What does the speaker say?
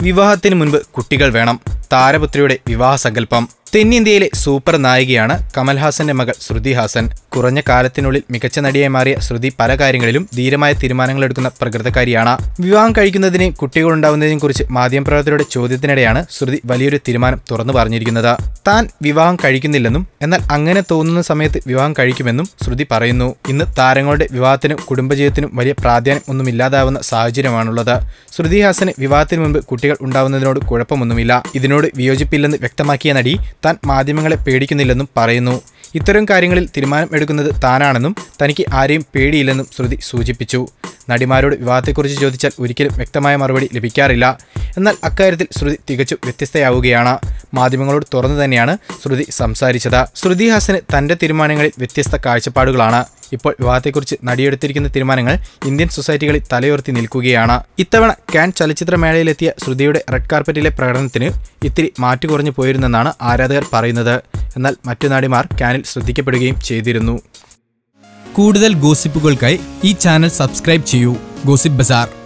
വിവാഹത്തിന് മുൻപ് കുട്ടികൾ വേണം. താരപുത്രിയുടെ വിവാഹ സങ്കല്പം. തെന്നിന്ത്യയിലെ സൂപ്പർ നായികയാണ് കമൽഹാസന്റെ മകൾ ശ്രുതി ഹാസൻ. കുറഞ്ഞ കാലത്തിനുള്ളിൽ മികച്ച നടിയായി മാറിയ ശ്രുതി പല കാര്യങ്ങളിലും ധീരമായ തീരുമാനങ്ങളെടുക്കുന്ന പ്രകൃതക്കാരിയാണ്. വിവാഹം കഴിക്കുന്നതിനെയും കുട്ടികളുണ്ടാവുന്നതിനെയും കുറിച്ച് മാധ്യമപ്രവർത്തകരുടെ ചോദ്യത്തിനിടെയാണ് ശ്രുതി വലിയൊരു തീരുമാനം തുറന്നു പറഞ്ഞിരിക്കുന്നത്. താൻ വിവാഹം കഴിക്കുന്നില്ലെന്നും എന്നാൽ അങ്ങനെ തോന്നുന്ന സമയത്ത് വിവാഹം കഴിക്കുമെന്നും ശ്രുതി പറയുന്നു. ഇന്ന് താരങ്ങളുടെ വിവാഹത്തിനും കുടുംബജീവിതത്തിനും വലിയ പ്രാധാന്യം ഒന്നുമില്ലാതാവുന്ന സാഹചര്യമാണുള്ളത്. ശ്രുതി ഹാസന് വിവാഹത്തിന് മുൻപ് കുട്ടികൾ ഉണ്ടാവുന്നതിനോട് കുഴപ്പമൊന്നുമില്ല. ഇതിനോട് വിയോജിപ്പില്ലെന്ന് വ്യക്തമാക്കിയ നടി താൻ മാധ്യമങ്ങളെ പേടിക്കുന്നില്ലെന്നും പറയുന്നു. ഇത്തരം കാര്യങ്ങളിൽ തീരുമാനം എടുക്കുന്നത് താനാണെന്നും തനിക്ക് ആരെയും പേടിയില്ലെന്നും ശ്രുതി സൂചിപ്പിച്ചു. നടിമാരോട് വിവാഹത്തെക്കുറിച്ച് ചോദിച്ചാൽ ഒരിക്കലും വ്യക്തമായ മറുപടി ലഭിക്കാറില്ല. എന്നാൽ അക്കാര്യത്തിൽ ശ്രുതി തികച്ചും വ്യത്യസ്തയാവുകയാണ്. മാധ്യമങ്ങളോട് തുറന്നു തന്നെയാണ് ശ്രുതി സംസാരിച്ചത്. ശ്രുതി ഹാസന് തന്റെ തീരുമാനങ്ങളിൽ വ്യത്യസ്ത കാഴ്ചപ്പാടുകളാണ്. ഇപ്പോൾ വിവാഹത്തെക്കുറിച്ച് നടിയെടുത്തിരിക്കുന്ന തീരുമാനങ്ങൾ ഇന്ത്യൻ സൊസൈറ്റികളിൽ തലയുയർത്തി നിൽക്കുകയാണ്. ഇത്തവണ കാൻ ചലച്ചിത്രമേളയിലെത്തിയ ശ്രുതിയുടെ റെഡ് കാർപ്പറ്റിലെ പ്രകടനത്തിന് ഇത്തിരി മാറ്റുകുറഞ്ഞു പോയിരുന്നെന്നാണ് ആരാധകർ പറയുന്നത്. എന്നാൽ മറ്റു നടിമാർ കാനിൽ ശ്രദ്ധിക്കപ്പെടുകയും ചെയ്തിരുന്നു. കൂടുതൽ ഗോസിപ്പുകൾക്കായി ഈ ചാനൽ സബ്സ്ക്രൈബ് ചെയ്യൂ. ഗോസിപ്പ് ബസാർ.